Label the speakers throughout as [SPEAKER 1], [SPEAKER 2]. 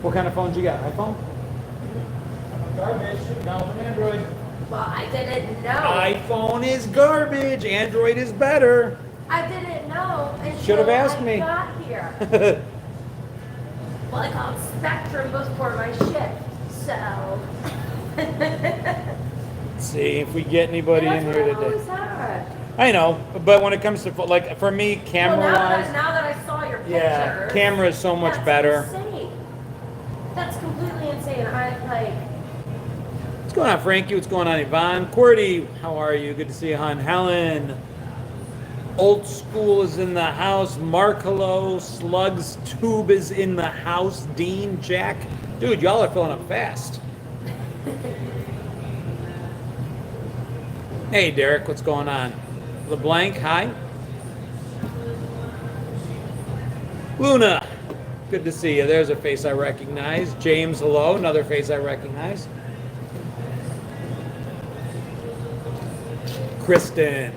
[SPEAKER 1] What kind of phone you got? iPhone? Garbage. No, an Android.
[SPEAKER 2] Well, I didn't know.
[SPEAKER 1] iPhone is garbage. Android is better.
[SPEAKER 2] I didn't know
[SPEAKER 1] Should have
[SPEAKER 2] until
[SPEAKER 1] asked
[SPEAKER 2] I
[SPEAKER 1] me.
[SPEAKER 2] got here. Well, I called Spectrum before my shift, so.
[SPEAKER 1] Let's see if we get anybody
[SPEAKER 2] That's
[SPEAKER 1] in
[SPEAKER 2] what
[SPEAKER 1] here
[SPEAKER 2] I've always
[SPEAKER 1] today.
[SPEAKER 2] had.
[SPEAKER 1] I know, but when it comes to like for me,
[SPEAKER 2] Well,
[SPEAKER 1] camera-wise,
[SPEAKER 2] now that I saw your pictures.
[SPEAKER 1] yeah, camera is so much
[SPEAKER 2] that's
[SPEAKER 1] better.
[SPEAKER 2] Insane. That's completely insane. I like.
[SPEAKER 1] What's going on, Frankie? What's going on, Yvonne? Qwerty, how are you? Good to see you, hon. Helen. Old School is in the house. Mark, hello. Slugs Tube is in the house. Dean, Jack. Dude, y'all are filling up fast. Hey, Derek, what's going on? LeBlanc, hi. Luna, good to see you. There's a face I recognize. James, hello. Another face I recognize. Kristen.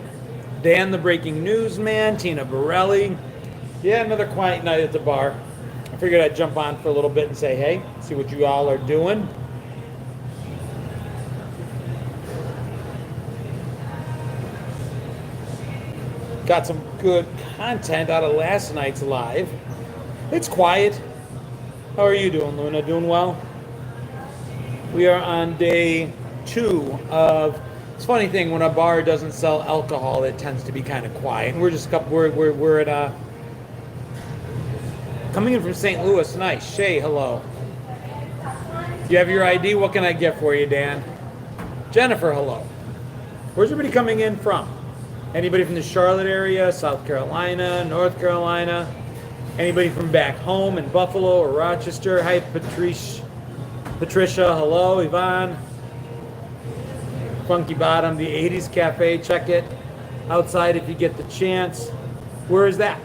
[SPEAKER 1] Dan, the breaking news man. Tina Borelli. Yeah, another quiet night at the bar. I figured I'd jump on for a little bit and say, hey, see what you all are doing. Got some good content out of last night's live. It's quiet. How are you doing, Luna? Doing well? We are on day 2 of... It's a funny thing, when a bar doesn't sell alcohol, it tends to be kind of quiet. And we're just we're at coming in from St. Louis. Nice. Shay, hello. You have your ID? What can I get for you, Dan? Jennifer, hello. Where's everybody coming in from? Anybody from the Charlotte area, South Carolina, North Carolina? Anybody from back home in Buffalo or Rochester? Hi, Patricia, hello. Yvonne. Funky Bottom, the 80s Cafe, check it outside if you get the chance. Where is that?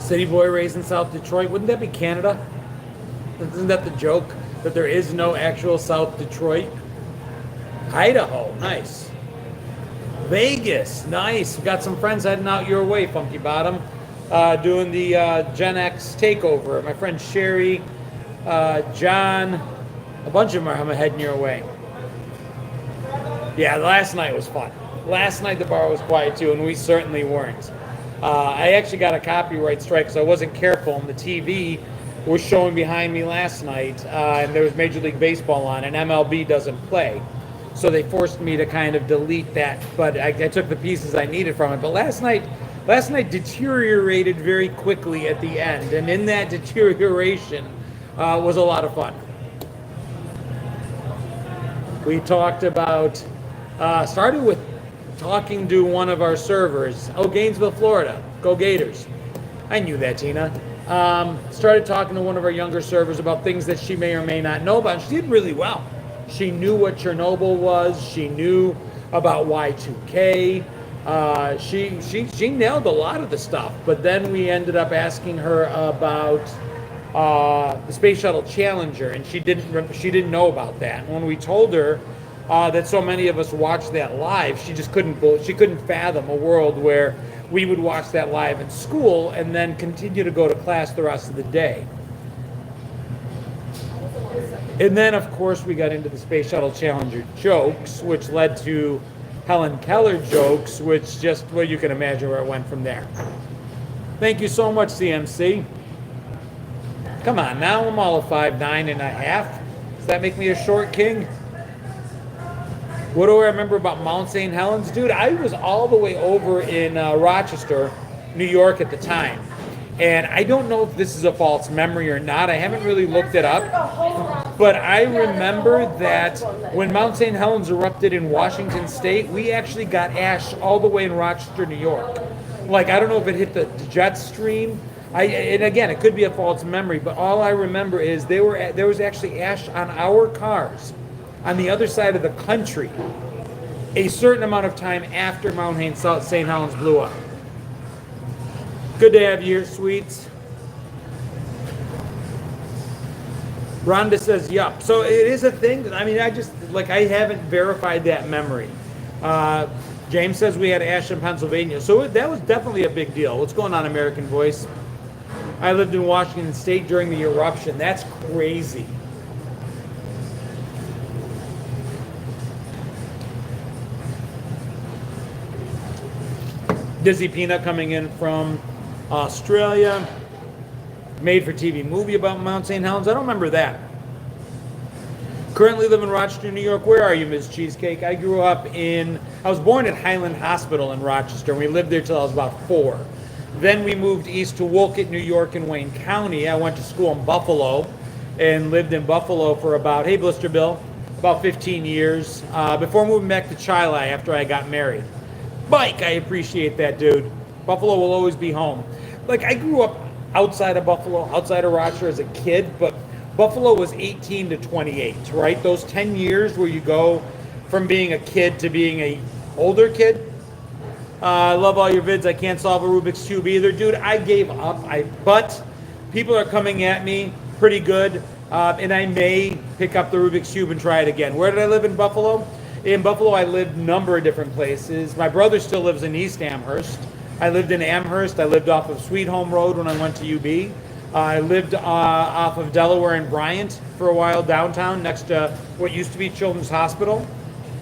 [SPEAKER 1] City boy raised in South Detroit. Wouldn't that be Canada? Isn't that the joke? That there is no actual South Detroit? Idaho, nice. Vegas, nice. We've got some friends heading out your way, Funky Bottom, doing the Gen X takeover. My friend Sherry, John, a bunch of them are heading your way. Yeah, last night was fun. Last night the bar was quiet too, and we certainly weren't. I actually got a copyright strike because I wasn't careful, and the TV was showing behind me last night, and there was Major League Baseball on, and MLB doesn't play. So they forced me to kind of delete that, but I took the pieces I needed from it. But last night deteriorated very quickly at the end, and in that deterioration was a lot of fun. We talked about, started with talking to one of our servers. Oh, Gainesville, Florida. Go Gators. I knew that, Tina. Started talking to one of our younger servers about things that she may or may not know about. She did really well. She knew what Chernobyl was. She knew about Y2K. She nailed a lot of the stuff. But then we ended up asking her about the Space Shuttle Challenger, and she didn't know about that. And when we told her that so many of us watched that live, she couldn't fathom a world where we would watch that live in school and then continue to go to class the rest of the day. And then, of course, we got into the Space Shuttle Challenger jokes, which led to Helen Keller jokes, which just, well, you can imagine where it went from there. Thank you so much, CMC. Come on, now I'm all of 5'9.5". Does that make me a short king? What do I remember about Mount St. Helens? Dude, I was all the way over in Rochester, New York at the time. And I don't know if this is a false memory or not. I haven't really looked it up. But I remember that when Mount St. Helens erupted in Washington State, we actually got ash all the way in Rochester, New York. Like, I don't know if it hit the jet stream. And again, it could be a false memory, but all I remember is there was actually ash on our cars on the other side of the country a certain amount of time after Mount St. Helens blew up. Good to have you here, sweets. Rhonda says, yup. So it is a thing. I mean, I haven't verified that memory. James says we had ash in Pennsylvania. So that was definitely a big deal. What's going on, American Voice? I lived in Washington State during the eruption. That's crazy. Dizzy Peanut coming in from Australia. Made for TV movie about Mount St. Helens. I don't remember that. Currently live in Rochester, New York. Where are you, Ms. Cheesecake? I was born at Highland Hospital in Rochester, and we lived there till I was about 4. Then we moved east to Wolcott, New York, in Wayne County. I went to school in Buffalo and lived in Buffalo for about 15 years before moving back to Chile after I got married. Mike, I appreciate that, dude. Buffalo will always be home. Like, I grew up outside of Buffalo, outside of Rochester as a kid, but Buffalo was 18 to 28, right? Those 10 years where you go from being a kid to being a older kid. I love all your vids. I can't solve a Rubik's Cube either. Dude, I gave up. But people are coming at me pretty good, and I may pick up the Rubik's Cube and try it again. Where did I live in Buffalo? In Buffalo, I lived a number of different places. My brother still lives in East Amherst. I lived in Amherst. I lived off of Sweet Home Road when I went to UB. I lived off of Delaware and Bryant for a while downtown next to what used to be Children's Hospital.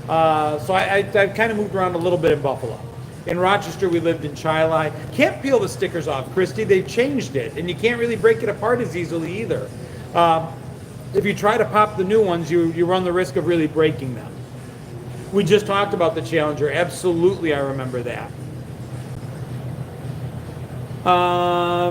[SPEAKER 1] So I kind of moved around a little bit in Buffalo. In Rochester, we lived in Chile. Can't peel the stickers off, Christy. They've changed it, and you can't really break it apart as easily either. If you try to pop the new ones, you run the risk of really breaking them. We just talked about the Challenger. Absolutely, I remember that.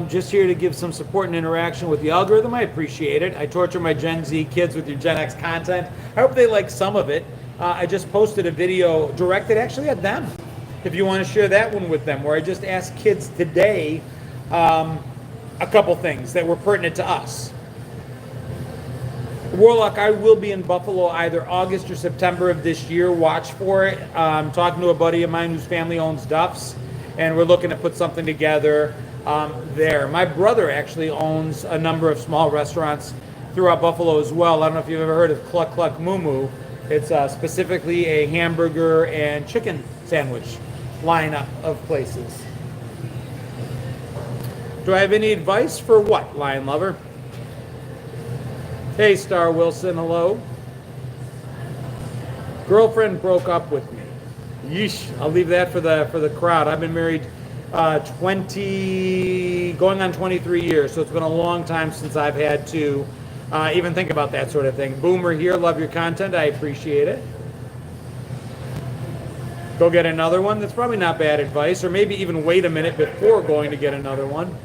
[SPEAKER 1] Just here to give some support and interaction with the algorithm. I appreciate it. I torture my Gen Z kids with your Gen X content. I hope they like some of it. I just posted a video directed actually at them. If you want to share that one with them, where I just asked kids today a couple things that were pertinent to us. Warlock, I will be in Buffalo either August or September of this year. Watch for it. I'm talking to a buddy of mine whose family owns Duff's, and we're looking to put something together there. My brother actually owns a number of small restaurants throughout Buffalo as well. I don't know if you've ever heard of Cluck Cluck Moo Moo. It's specifically a hamburger and chicken sandwich lineup of places. Do I have any advice for what, Lion Lover? Hey, Star Wilson, hello. Girlfriend broke up with me. Yeesh, I'll leave that for the crowd. I've been married going on 23 years, so it's been a long time since I've had to even think about that sort of thing. Boomer here, love your content, I appreciate it. Go get another one. That's probably not bad advice, or maybe even wait a minute before going to get another one.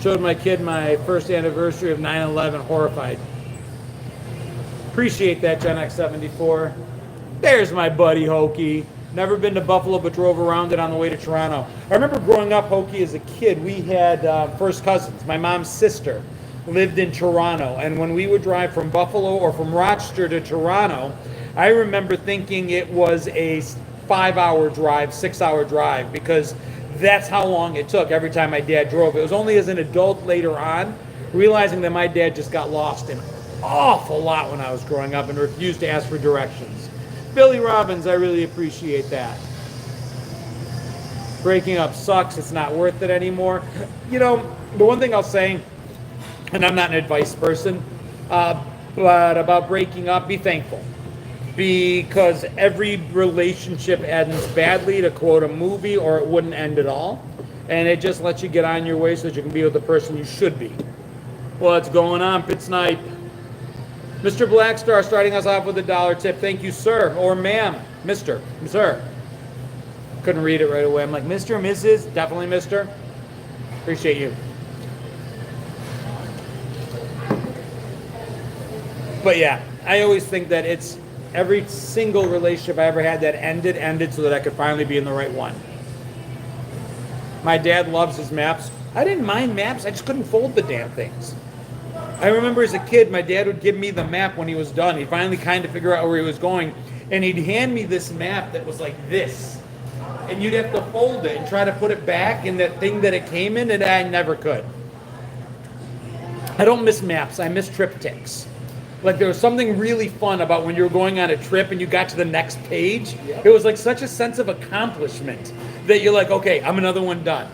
[SPEAKER 1] Showed my kid my first anniversary of 9/11, horrified. Appreciate that, Gen X 74. There's my buddy Hokey. Never been to Buffalo, but drove around it on the way to Toronto. I remember growing up, Hokey, as a kid, we had first cousins. My mom's sister lived in Toronto, and when we would drive from Buffalo or from Rochester to Toronto, I remember thinking it was a 5-hour drive, 6-hour drive, because that's how long it took every time my dad drove. It was only as an adult later on, realizing that my dad just got lost an awful lot when I was growing up and refused to ask for directions. Billy Robbins, I really appreciate that. Breaking up sucks. It's not worth it anymore. You know, the one thing I'll say, and I'm not an advice person, but about breaking up, be thankful. Because every relationship ends badly, to quote a movie, or it wouldn't end at all. And it just lets you get on your way so that you can be with the person you should be. What's going on, Pit Snipe? Mr. Blackstar starting us off with a $1 tip. Thank you, sir, or ma'am. Mr. Sir. Couldn't read it right away. I'm like, Mr., Mrs., definitely Mr. Appreciate you. But yeah, I always think that it's every single relationship I ever had that ended so that I could finally be in the right one. My dad loves his maps. I didn't mind maps. I just couldn't fold the damn things. I remember as a kid, my dad would give me the map when he was done. He'd finally kind of figure out where he was going, and he'd hand me this map that was like this. And you'd have to fold it and try to put it back in that thing that it came in, and I never could. I don't miss maps. I miss triptychs. Like there was something really fun about when you were going on a trip and you got to the next page. It was like such a sense of accomplishment that you're like, okay, I'm another one done.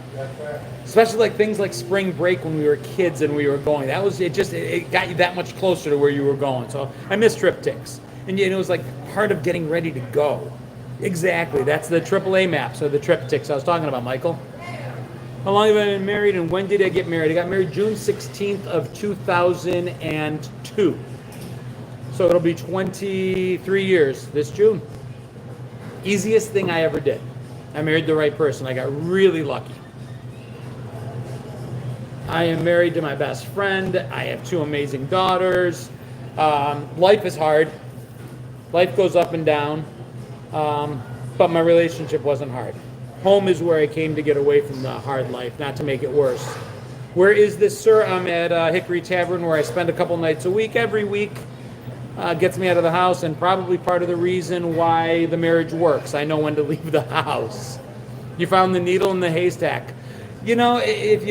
[SPEAKER 1] Especially like things like spring break when we were kids and we were going. That was it got you that much closer to where you were going. So I miss triptychs. And it was like part of getting ready to go. Exactly. That's the AAA maps or the triptychs I was talking about, Michael. How long have I been married and when did I get married? I got married June 16th of 2002. So it'll be 23 years this June. Easiest thing I ever did. I married the right person. I got really lucky. I am married to my best friend. I have 2 amazing daughters. Life is hard. Life goes up and down. But my relationship wasn't hard. Home is where I came to get away from the hard life, not to make it worse. Where is this, sir? I'm at Hickory Tavern, where I spend a couple nights a week, every week. Gets me out of the house, and probably part of the reason why the marriage works. I know when to leave the house. You found the needle in the haystack. You know, if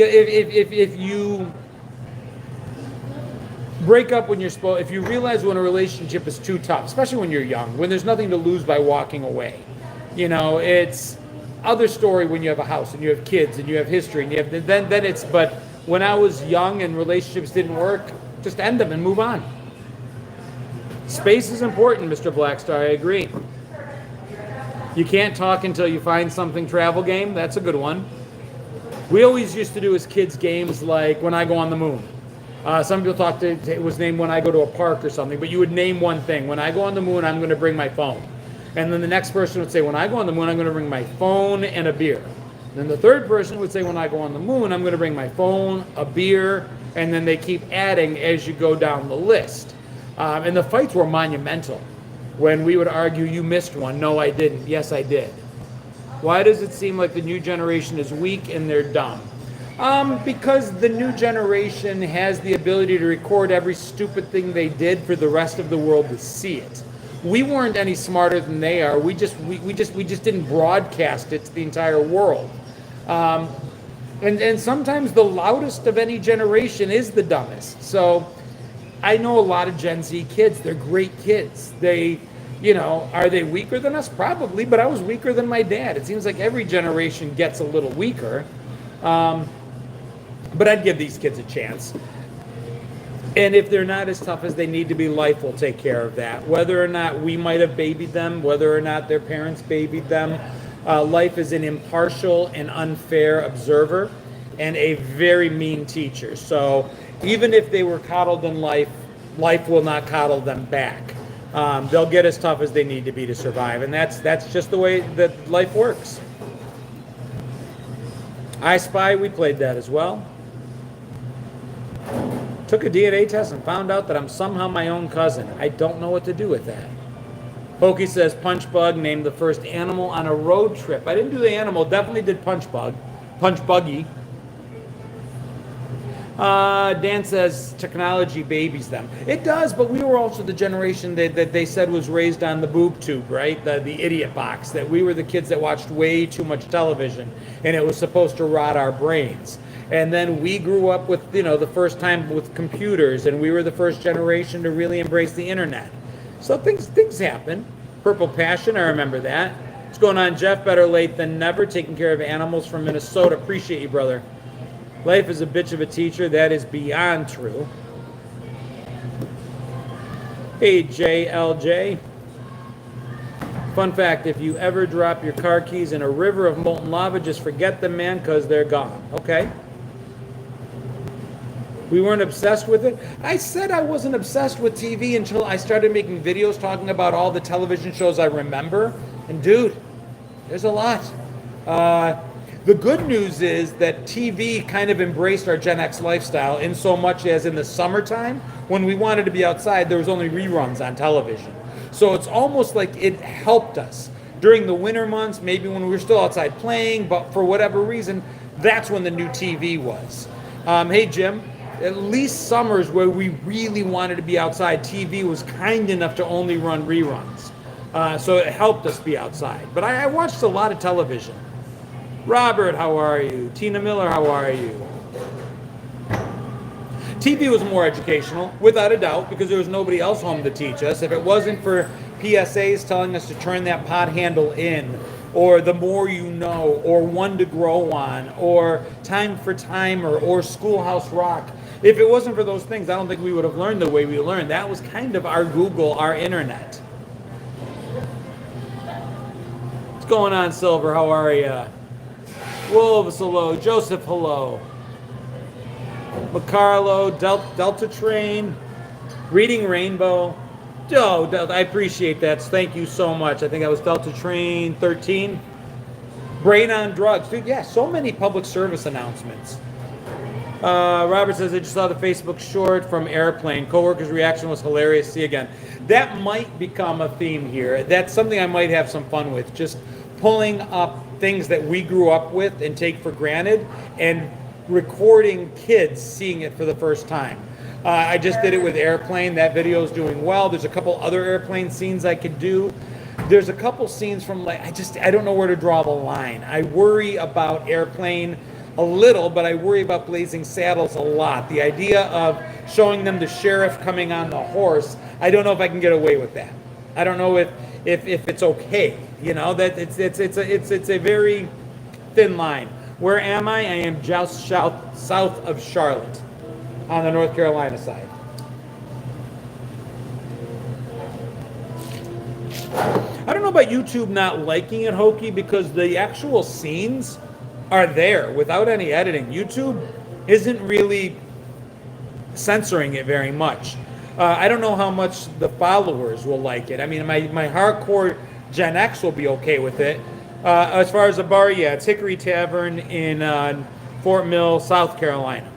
[SPEAKER 1] you break up when you're supposed, if you realize when a relationship is too tough, especially when you're young, when there's nothing to lose by walking away, you know, it's other story when you have a house and you have kids and you have history and you have then it's. But when I was young and relationships didn't work, just end them and move on. Space is important, Mr. Blackstar. I agree. You can't talk until you find something. Travel game, that's a good one. We always used to do as kids games like When I Go on the Moon. Some people talk to it was named When I Go to a Park or something, but you would name one thing. When I go on the moon, I'm going to bring my phone. And then the next person would say, when I go on the moon, I'm going to bring my phone and a beer. And then the third person would say, when I go on the moon, I'm going to bring my phone, a beer, and then they keep adding as you go down the list. And the fights were monumental. When we would argue, you missed one. No, I didn't. Yes, I did. Why does it seem like the new generation is weak and they're dumb? Because the new generation has the ability to record every stupid thing they did for the rest of the world to see it. We weren't any smarter than they are. We just didn't broadcast it to the entire world. And sometimes the loudest of any generation is the dumbest. So I know a lot of Gen Z kids. They're great kids. They, are they weaker than us? Probably, but I was weaker than my dad. It seems like every generation gets a little weaker. But I'd give these kids a chance. And if they're not as tough as they need to be, life will take care of that. Whether or not we might have babied them, whether or not their parents babied them, life is an impartial and unfair observer and a very mean teacher. So even if they were coddled in life, life will not coddle them back. They'll get as tough as they need to be to survive. And that's just the way that life works. I Spy, we played that as well. Took a DNA test and found out that I'm somehow my own cousin. I don't know what to do with that. Pokey says Punch Bug named the first animal on a road trip. I didn't do the animal, definitely did Punch Buggy. Dan says technology babies them. It does, but we were also the generation that they said was raised on the boob tube, right? The idiot box. That we were the kids that watched way too much television, and it was supposed to rot our brains. And then we grew up with, the first time with computers, and we were the first generation to really embrace the internet. So things happen. Purple Passion, I remember that. What's going on, Jeff? Better late than never. Taking care of animals from Minnesota. Appreciate you, brother. Life is a bitch of a teacher. That is beyond true. Hey, JLJ. Fun fact, if you ever drop your car keys in a river of molten lava, just forget them, man, because they're gone. Okay. We weren't obsessed with it. I said I wasn't obsessed with TV until I started making videos talking about all the television shows I remember. And dude, there's a lot. The good news is that TV kind of embraced our Gen X lifestyle in so much as in the summertime, when we wanted to be outside, there was only reruns on television. So it's almost like it helped us. During the winter months, maybe when we were still outside playing, but for whatever reason, that's when the new TV was. Hey, Jim. At least summers where we really wanted to be outside, TV was kind enough to only run reruns. So it helped us be outside. But I watched a lot of television. Robert, how are you? Tina Miller, how are you? TV was more educational, without a doubt, because there was nobody else home to teach us. If it wasn't for PSAs telling us to turn that pot handle in, or the more you know, or one to grow on, or time for timer, or Schoolhouse Rock, if it wasn't for those things, I don't think we would have learned the way we learned. That was kind of our Google, our internet. What's going on, Silver? How are you? Wolves, hello. Joseph, hello. McCarlo, Delta Train, Reading Rainbow. Oh, I appreciate that. Thank you so much. I think that was Delta Train 13. Brain on Drugs. Dude, yeah, so many public service announcements. Robert says, I just saw the Facebook short from Airplane. Coworker's reaction was hilarious. See you again. That might become a theme here. That's something I might have some fun with. Just pulling up things that we grew up with and take for granted and recording kids seeing it for the first time. I just did it with Airplane. That video is doing well. There's a couple other Airplane scenes I could do. There's a couple scenes from I don't know where to draw the line. I worry about Airplane a little, but I worry about Blazing Saddles a lot. The idea of showing them the sheriff coming on the horse, I don't know if I can get away with that. I don't know if it's okay. You know, that it's a very thin line. Where am I? I am just south of Charlotte, on the North Carolina side. I don't know about YouTube not liking it hokey, because the actual scenes are there without any editing. YouTube isn't really censoring it very much. I don't know how much the followers will like it. I mean, my hardcore Gen X will be okay with it. As far as the bar, yeah, it's Hickory Tavern in Fort Mill, South Carolina.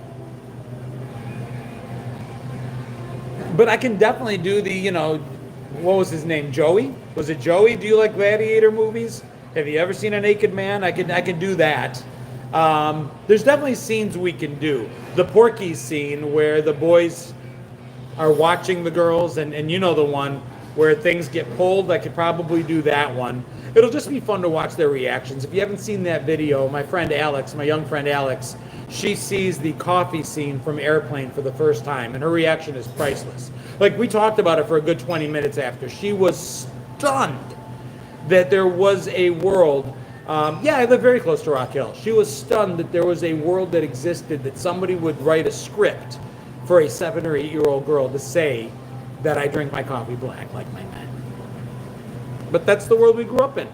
[SPEAKER 1] But I can definitely do the, you know, what was his name? Joey? Was it Joey? Do you like gladiator movies? Have you ever seen a naked man? I can do that. There's definitely scenes we can do. The Porky's scene where the boys are watching the girls, and you know the one where things get pulled. I could probably do that one. It'll just be fun to watch their reactions. If you haven't seen that video, my friend Alex, my young friend Alex, she sees the coffee scene from Airplane for the first time, and her reaction is priceless. Like, we talked about it for a good 20 minutes after. She was stunned that there was a world. I live very close to Rock Hill. She was stunned that there was a world that existed, that somebody would write a script for a 7 or 8-year-old girl to say that I drink my coffee black like my men. But that's the world we grew up in.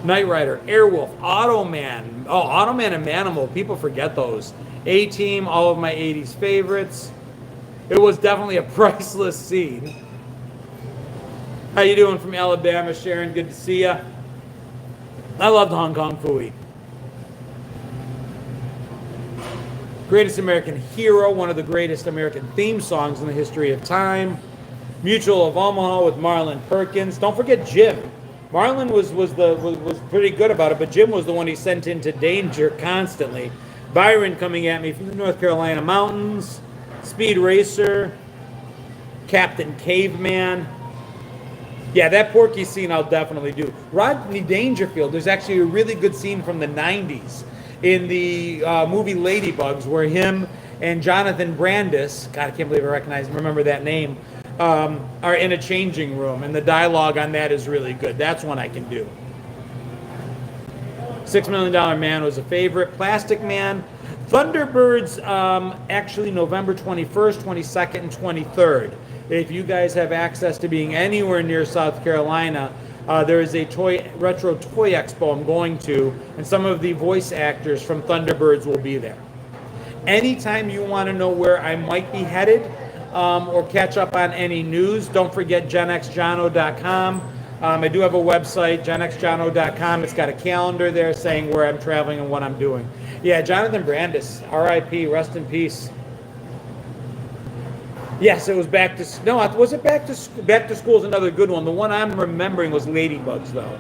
[SPEAKER 1] Knight Rider, Airwolf, Automan. Oh, Automan and Manimal. People forget those. A-Team, all of my 80s favorites. It was definitely a priceless scene. How you doing from Alabama, Sharon? Good to see you. I loved Hong Kong Phooey. Greatest American Hero, one of the greatest American theme songs in the history of time. Mutual of Omaha with Marlon Perkins. Don't forget Jim. Marlon was pretty good about it, but Jim was the one he sent into danger constantly. Byron coming at me from the North Carolina mountains. Speed Racer. Captain Caveman. Yeah, that Porky scene I'll definitely do. Rodney Dangerfield, there's actually a really good scene from the 90s in the movie Ladybugs where him and Jonathan Brandis, God, I can't believe I remember that name, are in a changing room, and the dialogue on that is really good. That's one I can do. $6 Million Man was a favorite. Plastic Man. Thunderbirds, actually November 21st, 22nd, and 23rd. If you guys have access to being anywhere near South Carolina, there is a retro toy expo I'm going to, and some of the voice actors from Thunderbirds will be there. Anytime you want to know where I might be headed or catch up on any news, don't forget genxjono.com. I do have a website, genxjono.com. It's got a calendar there saying where I'm traveling and what I'm doing. Yeah, Jonathan Brandis, R.I.P., rest in peace. Yes, it was Back to... No, was it Back to School is another good one. The one I'm remembering was Ladybugs, though.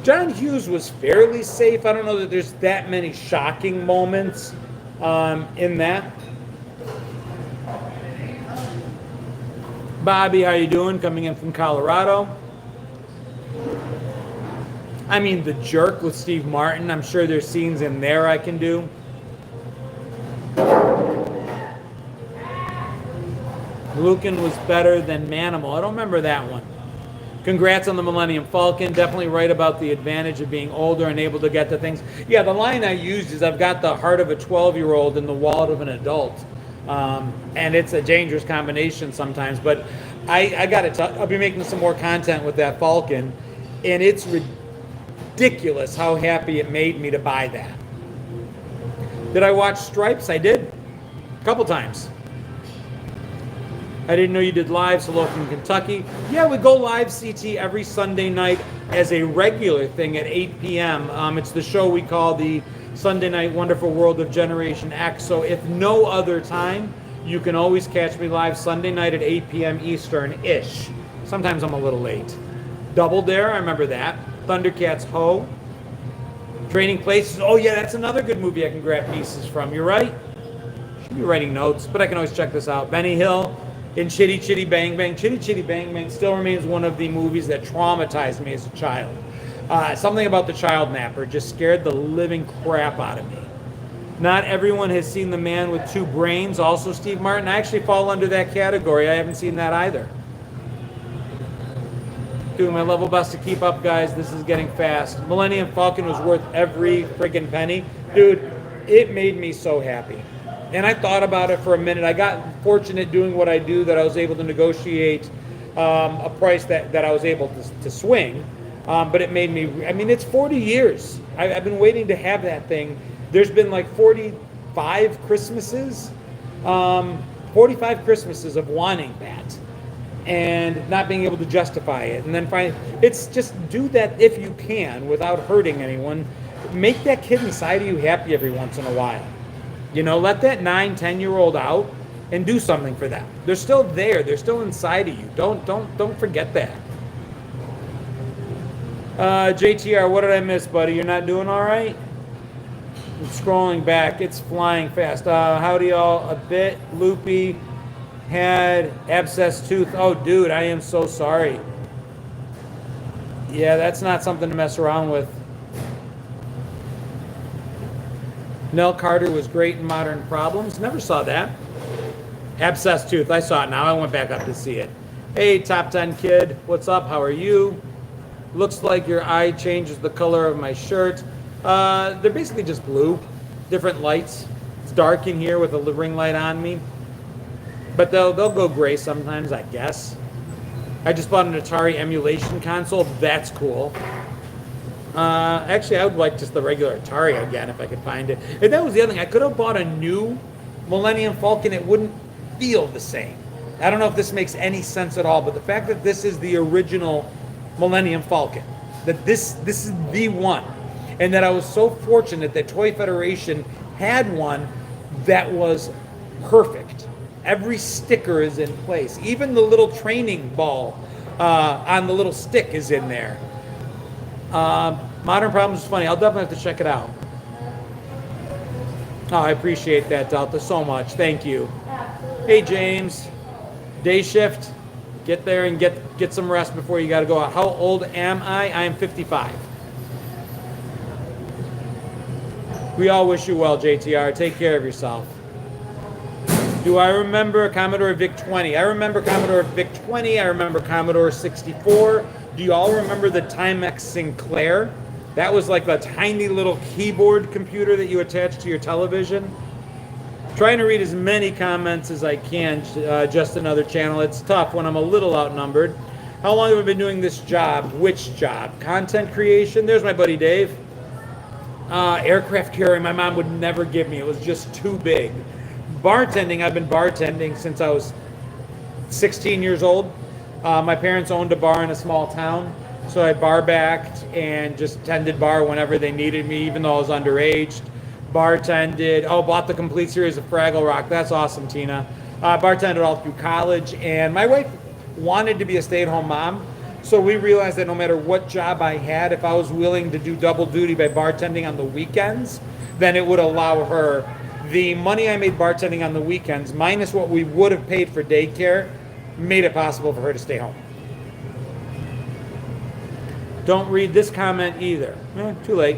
[SPEAKER 1] John Hughes was fairly safe. I don't know that there's that many shocking moments in that. Bobby, how you doing? Coming in from Colorado. I mean, The Jerk with Steve Martin. I'm sure there's scenes in there I can do. Lucan was better than Manimal. I don't remember that one. Congrats on the Millennium Falcon. Definitely right about the advantage of being older and able to get to things. Yeah, the line I used is I've got the heart of a 12-year-old and the wallet of an adult. And it's a dangerous combination sometimes. But I got to tell, I'll be making some more content with that Falcon. And it's ridiculous how happy it made me to buy that. Did I watch Stripes? I did. A couple times. I didn't know you did lives. Hello from Kentucky. Yeah, we go live, CT, every Sunday night as a regular thing at 8 p.m. It's the show we call the Sunday Night Wonderful World of Generation X. So if no other time, you can always catch me live Sunday night at 8 p.m. Eastern-ish. Sometimes I'm a little late. Double Dare, I remember that. Thundercats Ho. Trading Places. Oh, yeah, that's another good movie I can grab pieces from. You're right. Should be writing notes, but I can always check this out. Benny Hill. In Chitty Chitty Bang Bang. Chitty Chitty Bang Bang still remains one of the movies that traumatized me as a child. Something about the child napper just scared the living crap out of me. Not everyone has seen The Man with Two Brains, also Steve Martin. I actually fall under that category. I haven't seen that either. Doing my level best to keep up, guys. This is getting fast. Millennium Falcon was worth every friggin' penny. Dude, it made me so happy. And I thought about it for a minute. I got fortunate doing what I do that I was able to negotiate a price that I was able to swing. But it made me, I mean, it's 40 years. I've been waiting to have that thing. There's been like 45 Christmases, 45 Christmases of wanting that and not being able to justify it. And then finally, it's just do that if you can without hurting anyone. Make that kid inside of you happy every once in a while. You know, let that 9, 10-year-old out and do something for them. They're still there. They're still inside of you. Don't forget that. JTR, what did I miss, buddy? You're not doing all right? I'm scrolling back. It's flying fast. Howdy, y'all. A bit loopy. Had abscess tooth. Oh, dude, I am so sorry. Yeah, that's not something to mess around with. Nell Carter was great in Modern Problems. Never saw that. Abscess tooth. I saw it now. I went back up to see it. Hey, Top 10 kid. What's up? How are you? Looks like your eye changes the color of my shirt. They're basically just blue. Different lights. It's dark in here with a ring light on me. But they'll go gray sometimes, I guess. I just bought an Atari emulation console. That's cool. Actually, I would like just the regular Atari again if I could find it. And that was the other thing. I could have bought a new Millennium Falcon. It wouldn't feel the same. I don't know if this makes any sense at all, but the fact that this is the original Millennium Falcon, that this is the one, and that I was so fortunate that Toy Federation had one that was perfect. Every sticker is in place. Even the little training ball on the little stick is in there. Modern Problems is funny. I'll definitely have to check it out. Oh, I appreciate that, Delta, so much. Thank you. Hey, James. Day shift. Get there and get some rest before you got to go out. How old am I? I am 55. We all wish you well, JTR. Take care of yourself. Do I remember Commodore VIC-20? I remember Commodore VIC-20. I remember Commodore 64. Do you all remember the Timex Sinclair? That was like a tiny little keyboard computer that you attached to your television. Trying to read as many comments as I can, just another channel. It's tough when I'm a little outnumbered. How long have I been doing this job? Which job? Content creation? There's my buddy Dave. Aircraft carrier, my mom would never give me. It was just too big. Bartending, I've been bartending since I was 16 years old. My parents owned a bar in a small town, so I bar backed and just tended bar whenever they needed me, even though I was underage. Bartended, bought the complete series of Fraggle Rock. That's awesome, Tina. Bartended all through college, and my wife wanted to be a stay-at-home mom, so we realized that no matter what job I had, if I was willing to do double duty by bartending on the weekends, then it would allow her the money I made bartending on the weekends, minus what we would have paid for daycare, made it possible for her to stay home. Don't read this comment either. Too late.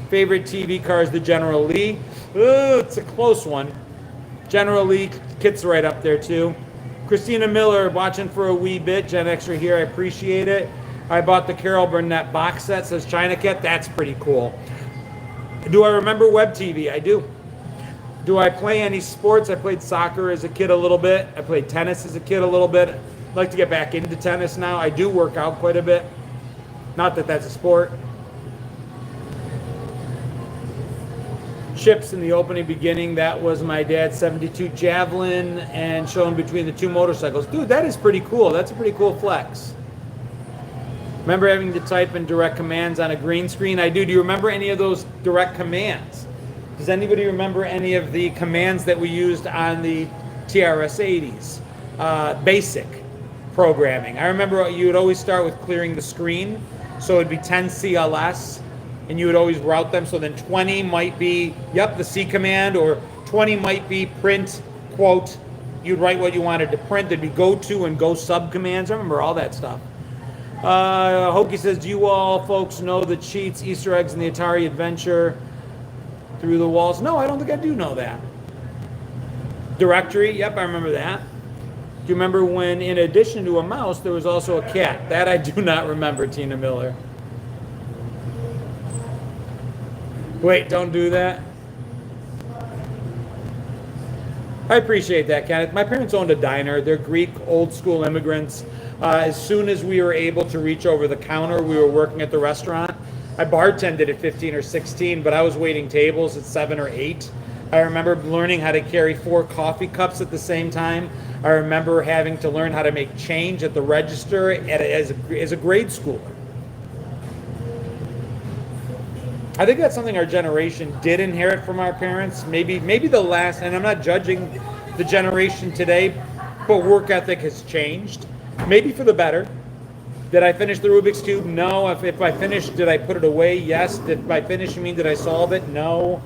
[SPEAKER 1] Favorite TV car is the General Lee. Ooh, it's a close one. General Lee, Kit's right up there too. Christina Miller, watching for a wee bit. Gen Xer here, I appreciate it. I bought the Carol Burnett box set, says China Cat. That's pretty cool. Do I remember web TV? I do. Do I play any sports? I played soccer as a kid a little bit. I played tennis as a kid a little bit. I'd like to get back into tennis now. I do work out quite a bit. Not that that's a sport. Chips in the opening beginning, that was my dad's 72 Javelin and shown between the two motorcycles. Dude, that is pretty cool. That's a pretty cool flex. Remember having to type in direct commands on a green screen? I do. Do you remember any of those direct commands? Does anybody remember any of the commands that we used on the TRS-80s? Basic programming. I remember you would always start with clearing the screen. So it would be 10 CLS. And you would always route them. So then 20 might be, the C command, or 20 might be print, quote. You'd write what you wanted to print. There'd be go to and go sub commands. I remember all that stuff. Hokey says, do you all folks know the cheats, Easter eggs in the Atari Adventure through the walls? No, I don't think I do know that. Directory, yep, I remember that. Do you remember when, in addition to a mouse, there was also a cat? That I do not remember, Tina Miller. Wait, don't do that. I appreciate that, Kenneth. My parents owned a diner. They're Greek, old school immigrants. As soon as we were able to reach over the counter, we were working at the restaurant. I bartended at 15 or 16, but I was waiting tables at 7 or 8. I remember learning how to carry 4 coffee cups at the same time. I remember having to learn how to make change at the register as a grade schooler. I think that's something our generation did inherit from our parents. Maybe the last, and I'm not judging the generation today, but work ethic has changed. Maybe for the better. Did I finish the Rubik's Cube? No. If I finished, did I put it away? Yes. Did I finish mean did I solve it? No.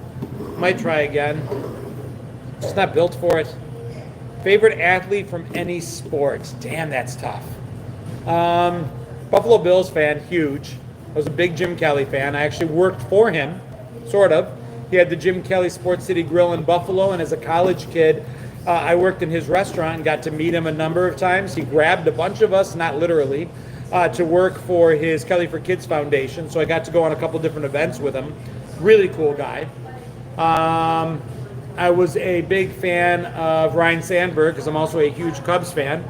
[SPEAKER 1] Might try again. Just not built for it. Favorite athlete from any sport? Damn, that's tough. Buffalo Bills fan, huge. I was a big Jim Kelly fan. I actually worked for him, sort of. He had the Jim Kelly Sports City Grill in Buffalo, and as a college kid, I worked in his restaurant and got to meet him a number of times. He grabbed a bunch of us, not literally, to work for his Kelly for Kids Foundation, so I got to go on a couple different events with him. Really cool guy. I was a big fan of Ryan Sandberg, because I'm also a huge Cubs fan.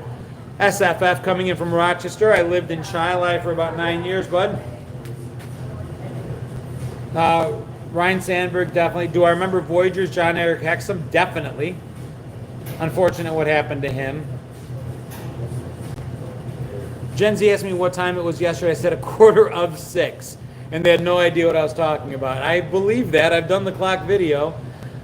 [SPEAKER 1] SFF coming in from Rochester. I lived in Shiloh for about 9 years, bud. Ryan Sandberg, definitely. Do I remember Voyagers, John Eric Hexum? Definitely. Unfortunate what happened to him. Gen Z asked me what time it was yesterday. I said 6:15, and they had no idea what I was talking about. I believe that. I've done the clock video.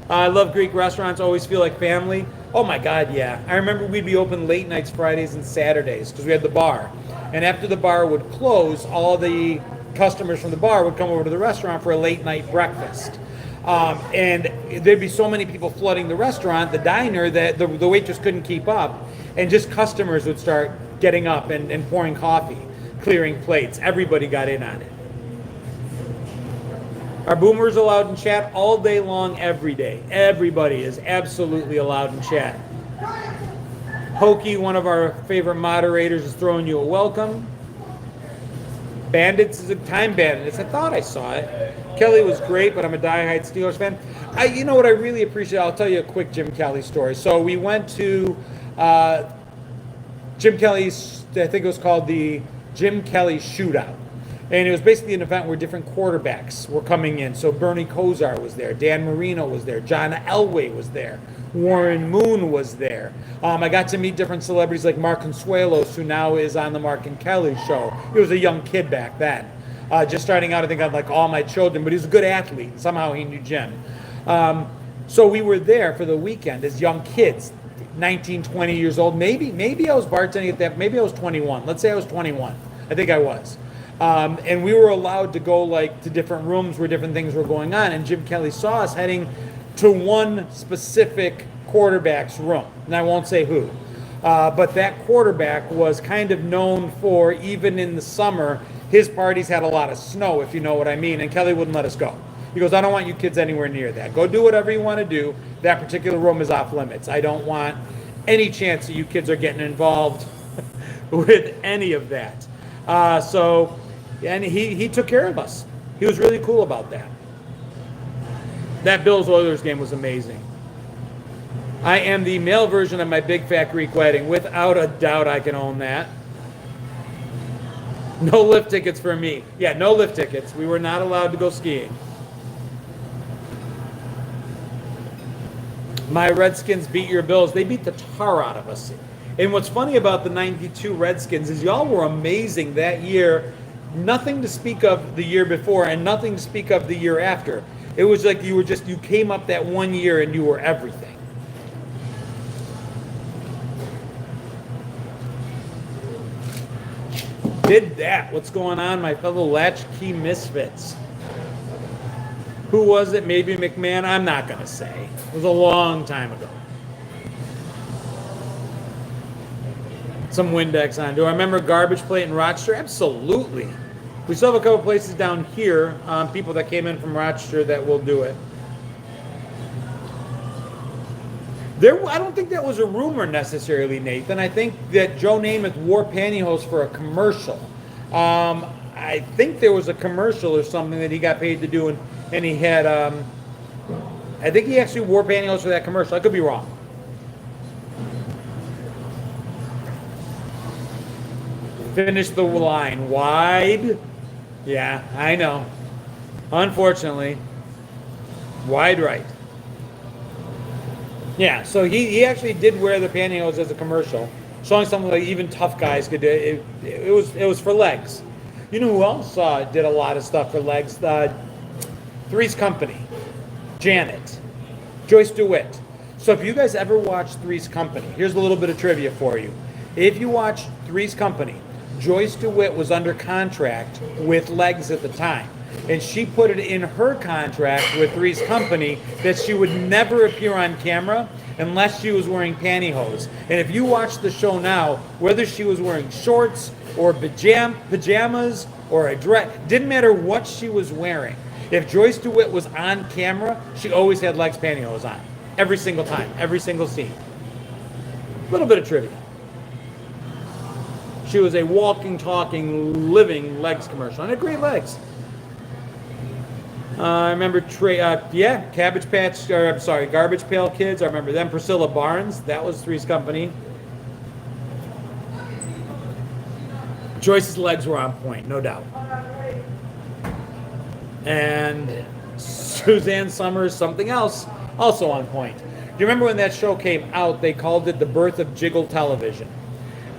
[SPEAKER 1] I love Greek restaurants, always feel like family. Oh my God, yeah. I remember we'd be open late nights, Fridays and Saturdays, because we had the bar. And after the bar would close, all the customers from the bar would come over to the restaurant for a late night breakfast. And there'd be so many people flooding the restaurant, the diner, that the waitress couldn't keep up. And just customers would start getting up and pouring coffee, clearing plates. Everybody got in on it. Are boomers allowed in chat? All day long, every day. Everybody is absolutely allowed in chat. Hokey, one of our favorite moderators, is throwing you a welcome. Bandits is a Time Bandits. I thought I saw it. Kelly was great, but I'm a diehard Steelers fan. You know what I really appreciate? I'll tell you a quick Jim Kelly story. So we went to Jim Kelly's, I think it was called the Jim Kelly Shootout. And it was basically an event where different quarterbacks were coming in. So Bernie Kosar was there, Dan Marino was there, John Elway was there, Warren Moon was there. I got to meet different celebrities like Mark Consuelos, who now is on the Mark and Kelly show. He was a young kid back then. Just starting out, I think, on like All My Children, but he was a good athlete. Somehow he knew Jim. So we were there for the weekend as young kids, 19, 20 years old. Maybe I was bartending at that. Maybe I was 21. Let's say I was 21. I think I was. And we were allowed to go like to different rooms where different things were going on. And Jim Kelly saw us heading to one specific quarterback's room. And I won't say who. But that quarterback was kind of known for, even in the summer, his parties had a lot of snow, if you know what I mean. And Kelly wouldn't let us go. He goes, I don't want you kids anywhere near that. Go do whatever you want to do. That particular room is off limits. I don't want any chance that you kids are getting involved with any of that. And he took care of us. He was really cool about that. That Bills-Oilers game was amazing. I am the male version of my big fat Greek wedding. Without a doubt, I can own that. No lift tickets for me. Yeah, no lift tickets. We were not allowed to go skiing. My Redskins beat your Bills. They beat the tar out of us. And what's funny about the 92 Redskins is y'all were amazing that year. Nothing to speak of the year before and nothing to speak of the year after. It was like you came up that one year and you were everything. Did that. What's going on, my fellow latchkey misfits? Who was it? Maybe McMahon? I'm not going to say. It was a long time ago. Some Windex on. Do I remember Garbage Plate in Rochester? Absolutely. We still have a couple places down here, people that came in from Rochester that will do it. I don't think that was a rumor necessarily, Nathan. I think that Joe Namath wore pantyhose for a commercial. I think there was a commercial or something that he got paid to do, and he had, I think he actually wore pantyhose for that commercial. I could be wrong. Finish the line. Wide. Yeah, I know. Unfortunately. Wide right. Yeah, so he actually did wear the pantyhose as a commercial, showing something like even tough guys could do it. It was for legs. You know who else did a lot of stuff for legs? Three's Company, Janet, Joyce DeWitt. So if you guys ever watch Three's Company, here's a little bit of trivia for you. If you watch Three's Company, Joyce DeWitt was under contract with Legs at the time. And she put it in her contract with Three's Company that she would never appear on camera unless she was wearing pantyhose. And if you watch the show now, whether she was wearing shorts or pajamas or a dress, didn't matter what she was wearing. If Joyce DeWitt was on camera, she always had Legs pantyhose on. Every single time, every single scene. A little bit of trivia. She was a walking, talking, living Legs commercial. And had great legs. I remember Garbage Pail Kids. I remember them. Priscilla Barnes, that was Three's Company. Joyce's legs were on point, no doubt. And Suzanne Summers, something else, also on point. Do you remember when that show came out, they called it The Birth of Jiggle Television?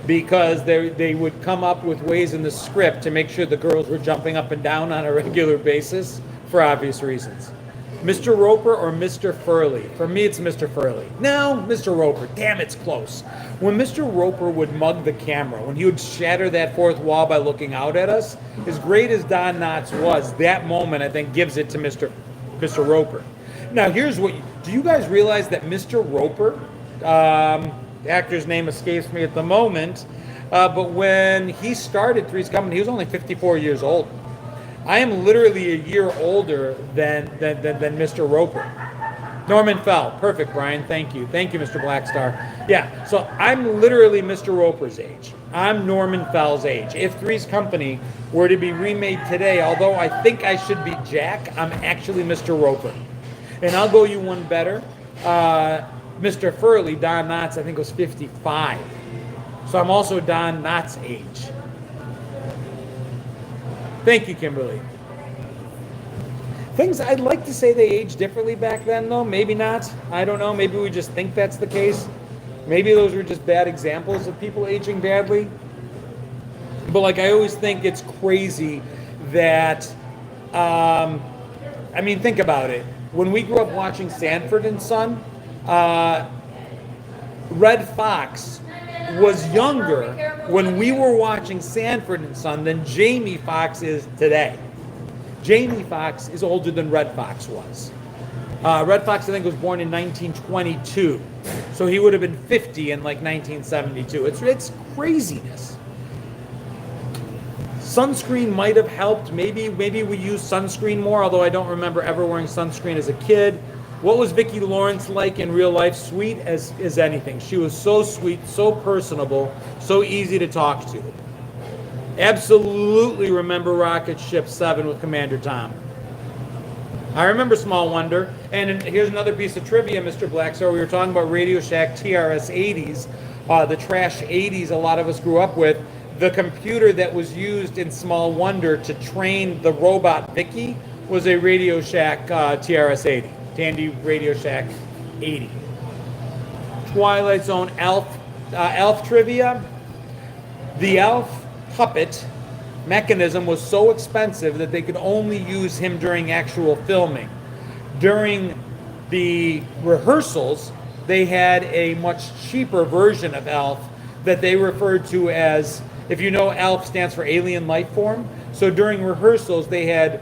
[SPEAKER 1] Because they would come up with ways in the script to make sure the girls were jumping up and down on a regular basis. For obvious reasons. Mr. Roper or Mr. Furley? For me, it's Mr. Furley. No, Mr. Roper. Damn, it's close. When Mr. Roper would mug the camera, when he would shatter that fourth wall by looking out at us, as great as Don Knotts was, that moment, I think, gives it to Mr. Roper. Now, here's what... Do you guys realize that Mr. Roper, the actor's name escapes me at the moment, but when he started Three's Company, he was only 54 years old. I am literally a year older than Mr. Roper. Norman Fell. Perfect, Brian. Thank you. Thank you, Mr. Blackstar. Yeah, so I'm literally Mr. Roper's age. I'm Norman Fell's age. If Three's Company were to be remade today, although I think I should be Jack, I'm actually Mr. Roper. And I'll go you one better. Mr. Furley, Don Knotts, I think was 55. So I'm also Don Knotts' age. Thank you, Kimberly. Things I'd like to say they aged differently back then, though. Maybe not. I don't know. Maybe we just think that's the case. Maybe those were just bad examples of people aging badly. But like I always think it's crazy that, think about it. When we grew up watching Sanford and Son, Red Fox was younger when we were watching Sanford and Son than Jamie Foxx is today. Jamie Foxx is older than Red Fox was. Red Fox, I think, was born in 1922. So he would have been 50 in like 1972. It's craziness. Sunscreen might have helped. Maybe we use sunscreen more, although I don't remember ever wearing sunscreen as a kid. What was Vicki Lawrence like in real life? Sweet as anything. She was so sweet, so personable, so easy to talk to. Absolutely remember Rocket Ship 7 with Commander Tom. I remember Small Wonder. And here's another piece of trivia, Mr. Blackstar. We were talking about Radio Shack TRS 80s, the trash 80s a lot of us grew up with. The computer that was used in Small Wonder to train the robot Vicky was a Radio Shack TRS 80. Tandy Radio Shack 80. Twilight Zone Elf trivia. The Elf puppet mechanism was so expensive that they could only use him during actual filming. During the rehearsals, they had a much cheaper version of Elf that they referred to as, if you know, Elf stands for alien life form. So during rehearsals, they had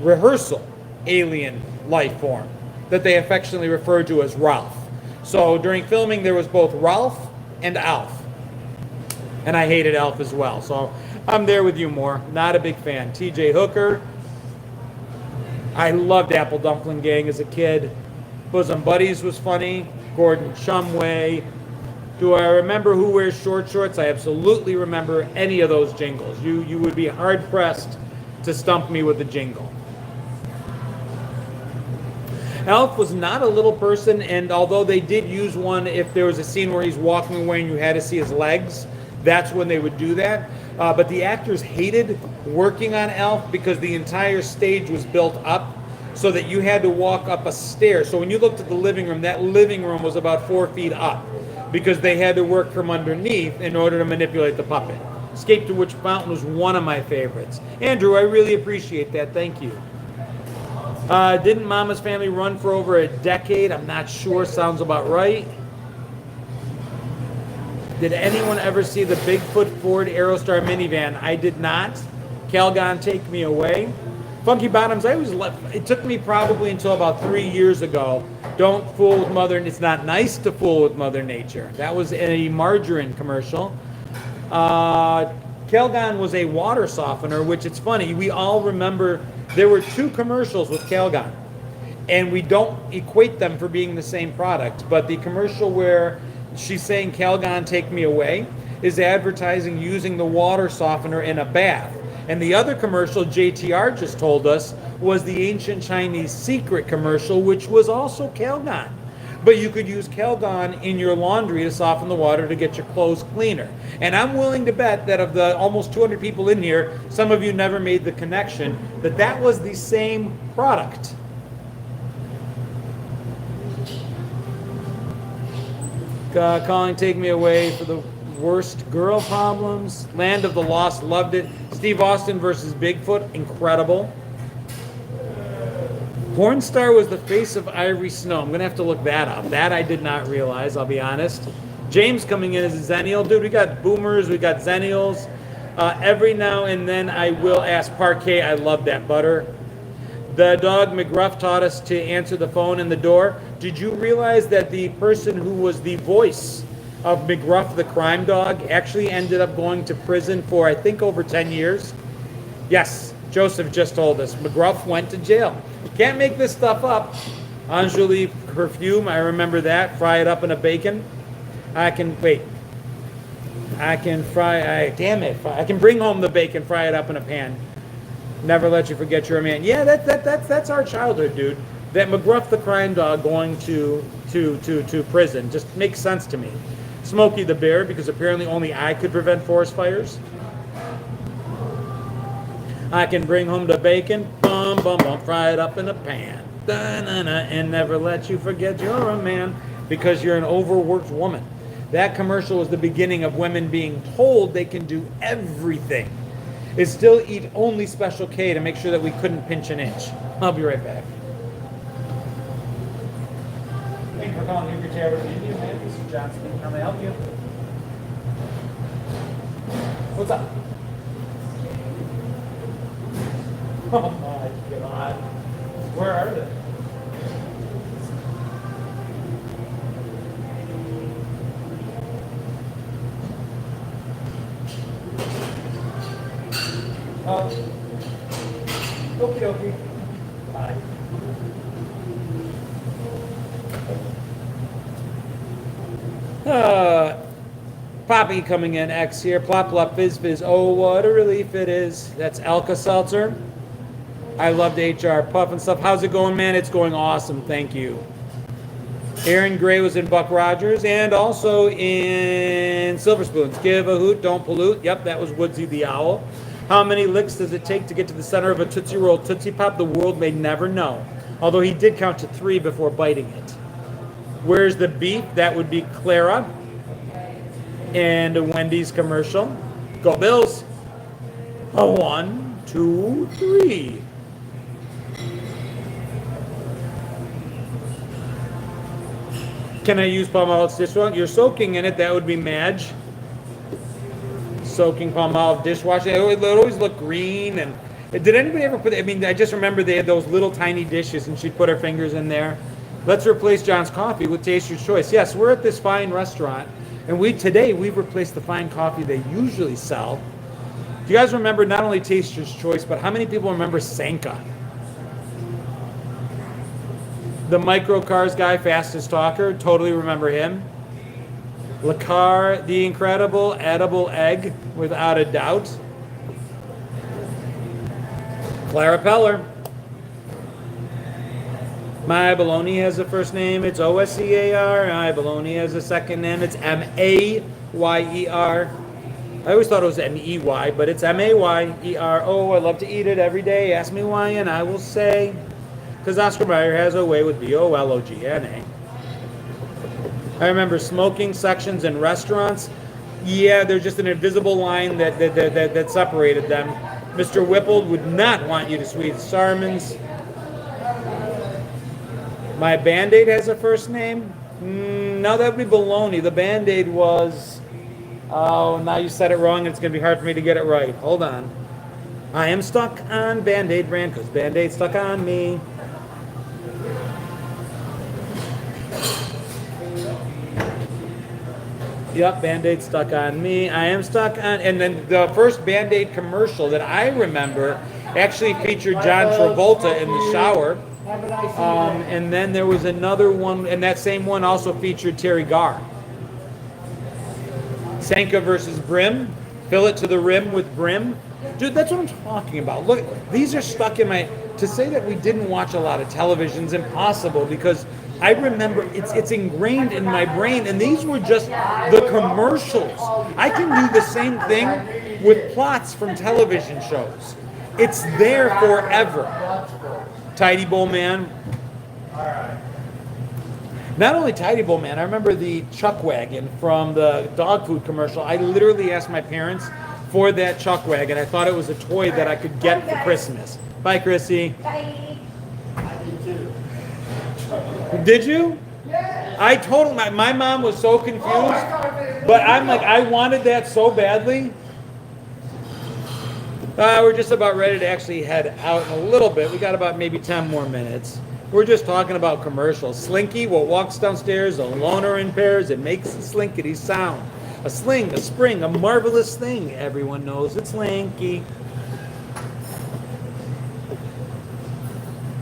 [SPEAKER 1] rehearsal alien life form that they affectionately referred to as Ralph. So during filming, there was both Ralph and Alf. And I hated Elf as well. So I'm there with you more. Not a big fan. TJ Hooker. I loved Apple Dumpling Gang as a kid. Bosom Buddies was funny. Gordon Shumway. Do I remember Who Wears Short Shorts? I absolutely remember any of those jingles. You would be hard-pressed to stump me with a jingle. Elf was not a little person, and although they did use one if there was a scene where he's walking away and you had to see his legs, that's when they would do that. But the actors hated working on Elf because the entire stage was built up so that you had to walk up a stair. So when you looked at the living room, that living room was about 4 feet up because they had to work from underneath in order to manipulate the puppet. Escape to Witch Mountain was one of my favorites. Andrew, I really appreciate that. Thank you. Didn't Mama's Family run for over a decade? I'm not sure. Sounds about right. Did anyone ever see the Bigfoot Ford Aerostar minivan? I did not. Calgon, Take Me Away. Funky Bottoms, I always left. It took me probably until about 3 years ago. Don't fool with Mother. It's not nice to fool with Mother Nature. That was a margarine commercial. Calgon was a water softener, which it's funny. We all remember there were 2 commercials with Calgon, and we don't equate them for being the same product. But the commercial where she's saying Calgon, Take Me Away is advertising using the water softener in a bath. And the other commercial JTR just told us was the ancient Chinese secret commercial, which was also Calgon. But you could use Calgon in your laundry to soften the water to get your clothes cleaner. And I'm willing to bet that of the almost 200 people in here, some of you never made the connection that that was the same product. Calling Take Me Away for the worst girl problems. Land of the Lost, loved it. Steve Austin versus Bigfoot, incredible. Porn star was the face of Ivory Snow. I'm going to have to look that up. That I did not realize, I'll be honest. James coming in as a Zennial. Dude, we got boomers, we got Zennials. Every now and then I will ask Parquet, I love that butter. The dog McGruff taught us to answer the phone in the door. Did you realize that the person who was the voice of McGruff the crime dog actually ended up going to prison for, I think, over 10 years? Yes, Joseph just told us. McGruff went to jail. Can't make this stuff up. Anjali perfume, I remember that. Fry it up in a bacon. I can bring home the bacon, fry it up in a pan. Never let you forget you're a man. Yeah, that's our childhood, dude. That McGruff the crime dog going to prison just makes sense to me. Smokey the Bear, because apparently only I could prevent forest fires. I can bring home the bacon, bum, bum, bum, fry it up in a pan. Da-na-na, and never let you forget you're a man, because you're an overworked woman. That commercial was the beginning of women being told they can do everything. It still eat only Special K to make sure that we couldn't pinch an inch. I'll be right back. Thank you for calling Hungry Tavern India, man. This is John speaking. How may I help you? What's up? Oh my God. Where are they? Okie dokie. Bye. Uh, Poppy coming in, X here. Plop, plop, fizz, fizz. Oh, what a relief it is. That's Alka-Seltzer. I love the HR Puff and stuff. How's it going, man? It's going awesome. Thank you. Aaron Gray was in Buck Rogers and also in Silver Spoons. Give a hoot, don't pollute. Yep, that was Woodsy the Owl. How many licks does it take to get to the center of a Tootsie Roll Tootsie Pop? The world may never know. Although he did count to 3 before biting it. Where's the beef? That would be Clara. And a Wendy's commercial. Go Bills. A 1, 2, 3. Can I use Palmolive dishwasher? You're soaking in it. That would be Madge. Soaking Palmolive dishwasher. It would always look green. And did anybody ever put? I mean, I just remember they had those little tiny dishes, and she'd put her fingers in there. Let's replace John's Coffee with Taster's Choice. Yes, we're at this fine restaurant, and today we've replaced the fine coffee they usually sell. Do you guys remember not only Taster's Choice, but how many people remember Sanka? The micro cars guy, fastest talker, totally remember him. Lacar, the incredible edible egg, without a doubt. Clara Peller. My Baloney has a first name, it's O-S-C-A-R. My Baloney has a second name, it's M-A-Y-E-R. I always thought it was M-E-Y, but it's M-A-Y-E-R. Oh, I love to eat it every day. Ask me why, and I will say... Because Oscar Mayer has a way with B-O-L-O-G-N-A. I remember smoking sections in restaurants. Yeah, there's just an invisible line that separated them. Mr. Whipple would not want you to sweet Sarmons. My Band-Aid has a first name? No, that would be Baloney. The Band-Aid was... Oh, now you said it wrong, and it's going to be hard for me to get it right. Hold on. I am stuck on Band-Aid brand because Band-Aid stuck on me. Yep, Band-Aid stuck on me. I am stuck on... And then the first Band-Aid commercial that I remember actually featured John Travolta in the shower. And then there was another one, and that same one also featured Terry Garr. Sanka versus Brim. Fill it to the rim with Brim. Dude, that's what I'm talking about. Look, these are stuck in my... To say that we didn't watch a lot of television is impossible because... I remember it's ingrained in my brain, and these were just the commercials. I can do the same thing with plots from television shows. It's there forever. Tidy Bowl Man. Not only Tidy Bowl Man, I remember the Chuck Wagon from the dog food commercial. I literally asked my parents for that Chuck Wagon. I thought it was a toy that I could get for Christmas. Bye, Chrissy.
[SPEAKER 2] Bye.
[SPEAKER 1] Did you? Yes. I told my mom was so confused, but I'm like, I wanted that so badly. We're just about ready to actually head out in a little bit. We got about maybe 10 more minutes. We're just talking about commercials. Slinky, what walks downstairs alone or in pairs, it makes the slinkity sound. A sling, a spring, a marvelous thing. Everyone knows it's Slinky.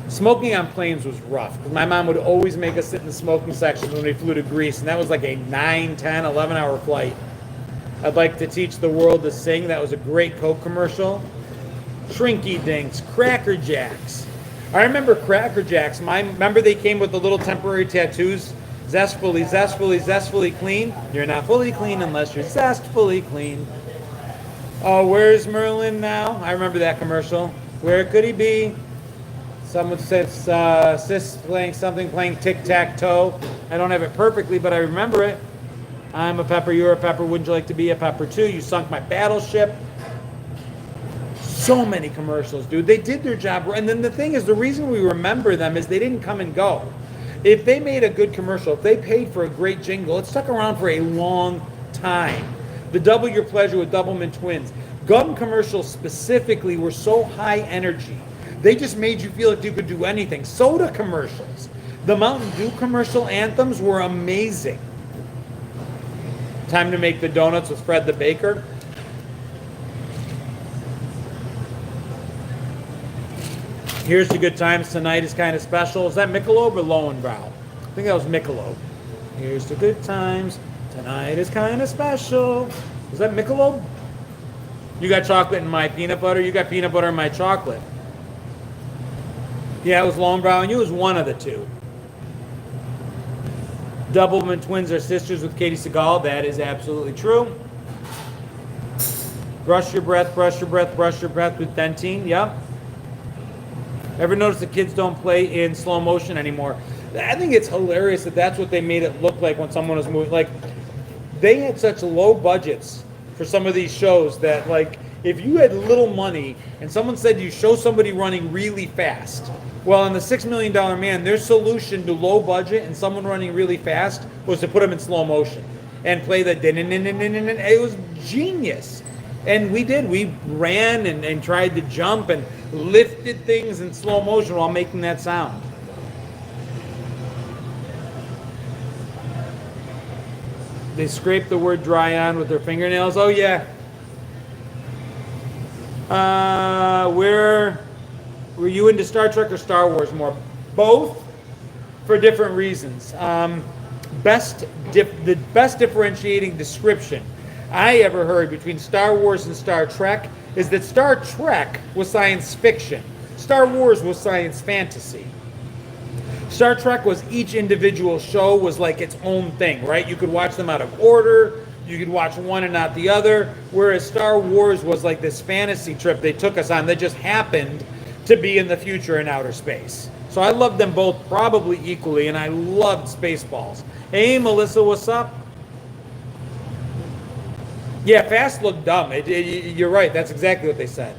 [SPEAKER 1] Smoking on planes was rough. My mom would always make us sit in the smoking section when we flew to Greece, and that was like a 9, 10, 11-hour flight. I'd like to teach the world to sing. That was a great Coke commercial. Shrinky Dinks, Cracker Jacks. I remember Cracker Jacks. Remember they came with the little temporary tattoos? Zestfully, zestfully, zestfully clean. You're not fully clean unless you're zestfully clean. Oh, where's Merlin now? I remember that commercial. Where could he be? Someone says, sis playing something, playing tic-tac-toe. I don't have it perfectly, but I remember it. I'm a pepper, you're a pepper. Wouldn't you like to be a pepper too? You sunk my battleship. So many commercials, dude. They did their job. And then the thing is, the reason we remember them is they didn't come and go. If they made a good commercial, if they paid for a great jingle, it stuck around for a long time. The Double Your Pleasure with Doublemint Twins. Gum commercials specifically were so high energy. They just made you feel like you could do anything. Soda commercials. The Mountain Dew commercial anthems were amazing. Time to make the donuts with Fred the Baker. Here's the Good Times Tonight is kind of special. Is that Michelob or Lowenbrow? I think that was Michelob. Here's the Good Times Tonight is kind of special. Is that Michelob? You got chocolate in my peanut butter. You got peanut butter in my chocolate. Yeah, it was Longbrow and you. It was one of the two. Doubleman twins are sisters with Katie Seagal. That is absolutely true. Brush your breath, brush your breath, brush your breath with Dentine. Yep. Ever notice the kids don't play in slow motion anymore? I think it's hilarious that that's what they made it look like when someone was moving. Like, they had such low budgets for some of these shows that, like, if you had little money and someone said you show somebody running really fast, well, in the $6 Million Man, their solution to low budget and someone running really fast was to put them in slow motion and play the din-din-din-din-din-din. It was genius. And we did. We ran and tried to jump and lifted things in slow motion while making that sound. They scrape the word dry on with their fingernails. Oh, yeah. Were you into Star Trek or Star Wars more? Both, for different reasons. The best differentiating description I ever heard between Star Wars and Star Trek is that Star Trek was science fiction. Star Wars was science fantasy. Star Trek was each individual show was like its own thing, right? You could watch them out of order. You could watch one and not the other. Whereas Star Wars was like this fantasy trip they took us on that just happened to be in the future in outer space. So I loved them both probably equally, and I loved Spaceballs. Hey, Melissa, what's up? Yeah, fast looked dumb. You're right. That's exactly what they said.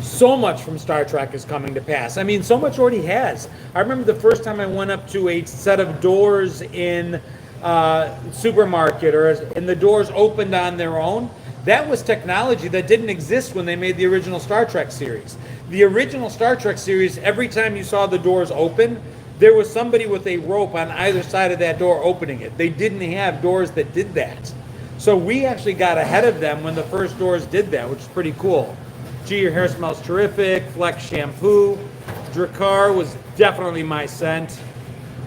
[SPEAKER 1] So much from Star Trek is coming to pass. I mean, so much already has. I remember the first time I went up to a set of doors in supermarket, and the doors opened on their own. That was technology that didn't exist when they made the original Star Trek series. The original Star Trek series, every time you saw the doors open, there was somebody with a rope on either side of that door opening it. They didn't have doors that did that. So we actually got ahead of them when the first doors did that, which is pretty cool. Gee, your hair smells terrific. Flex shampoo. Drakkar was definitely my scent.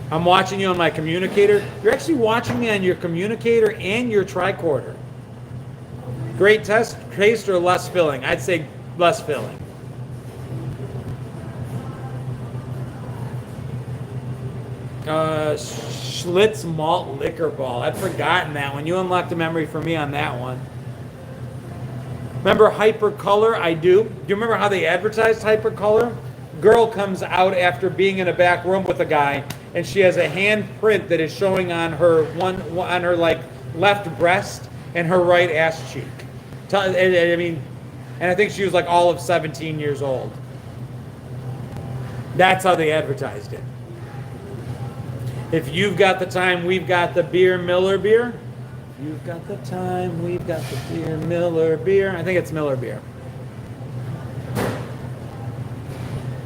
[SPEAKER 1] I'm watching you on my communicator. You're actually watching me on your communicator and your tricorder. Great taste or less filling? I'd say less filling. Schlitz malt liquor ball. I'd forgotten that one. You unlocked a memory for me on that one. Remember Hypercolor? I do. Do you remember how they advertised Hypercolor? Girl comes out after being in a back room with a guy, and she has a hand print that is showing on her like left breast and her right ass cheek. I mean, and I think she was like all of 17 years old. That's how they advertised it. If you've got the time, we've got the beer, Miller beer. You've got the time, we've got the beer, Miller beer. I think it's Miller beer.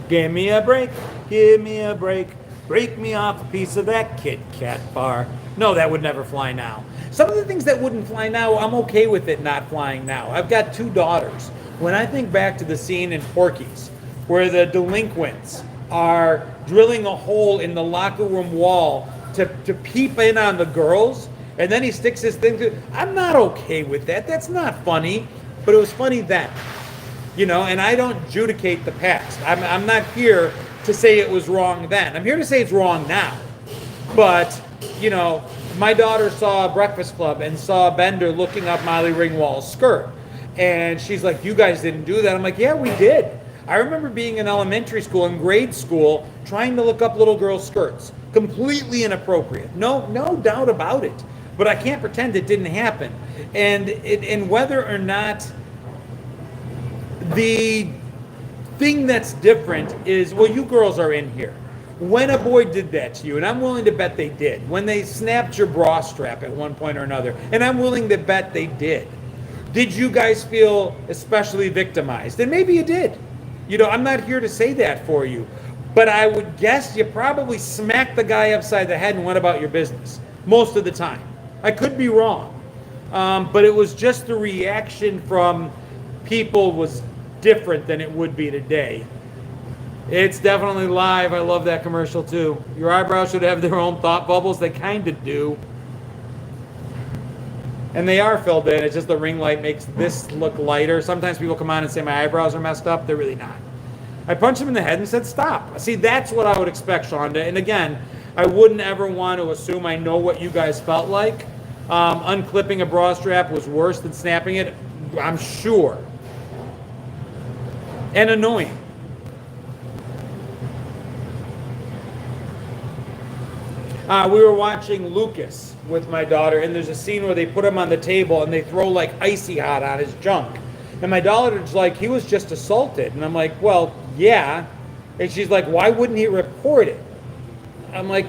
[SPEAKER 1] Give me a break, give me a break. Break me off a piece of that Kit Kat bar. No, that would never fly now. Some of the things that wouldn't fly now, I'm okay with it not flying now. I've got 2 daughters. When I think back to the scene in Porky's, where the delinquents are drilling a hole in the locker room wall to peep in on the girls, and then he sticks his thing through. I'm not okay with that. That's not funny, but it was funny then. You know, and I don't adjudicate the past. I'm not here to say it was wrong then. I'm here to say it's wrong now. But, you know, my daughter saw Breakfast Club and saw Bender looking up Molly Ringwald's skirt. And she's like, you guys didn't do that. I'm like, yeah, we did. I remember being in elementary school and grade school trying to look up little girls' skirts. Completely inappropriate. No doubt about it. But I can't pretend it didn't happen. And whether or not the thing that's different is, well, you girls are in here. When a boy did that to you, and I'm willing to bet they did, when they snapped your bra strap at one point or another, and I'm willing to bet they did you guys feel especially victimized? And maybe you did. You know, I'm not here to say that for you, but I would guess you probably smacked the guy upside the head and went about your business most of the time. I could be wrong, but it was just the reaction from people was different than it would be today. It's definitely live. I love that commercial too. Your eyebrows should have their own thought bubbles. They kind of do. And they are filled in. It's just the ring light makes this look lighter. Sometimes people come on and say my eyebrows are messed up. They're really not. I punched him in the head and said, stop. See, that's what I would expect, Shonda. And again, I wouldn't ever want to assume I know what you guys felt like. Unclipping a bra strap was worse than snapping it, I'm sure. And annoying. We were watching Lucas with my daughter, and there's a scene where they put him on the table and they throw like icy hot on his junk. And my daughter's like, he was just assaulted. And I'm like, well, yeah. And she's like, why wouldn't he report it? I'm like,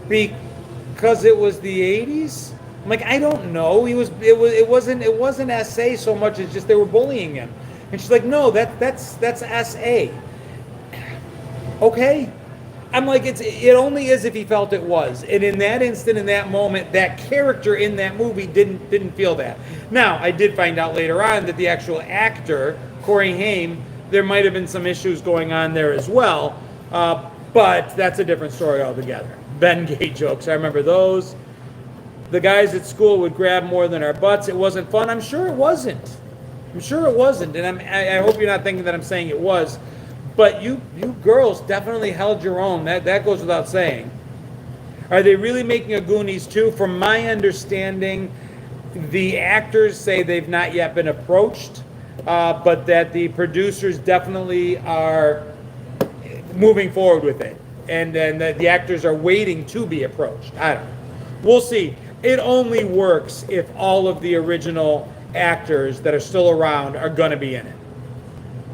[SPEAKER 1] because it was the 80s? I'm like, I don't know. It wasn't SA so much as just they were bullying him. And she's like, no, that's SA. Okay. I'm like, it only is if he felt it was. And in that instant, in that moment, that character in that movie didn't feel that. Now, I did find out later on that the actual actor, Corey Haim, there might have been some issues going on there as well. But that's a different story altogether. Ben Gay jokes, I remember those. The guys at school would grab more than our butts. It wasn't fun. I'm sure it wasn't. And I hope you're not thinking that I'm saying it was. But you girls definitely held your own. That goes without saying. Are they really making a Goonies 2? From my understanding, the actors say they've not yet been approached, but that the producers definitely are moving forward with it. And that the actors are waiting to be approached. I don't know. We'll see. It only works if all of the original actors that are still around are going to be in it.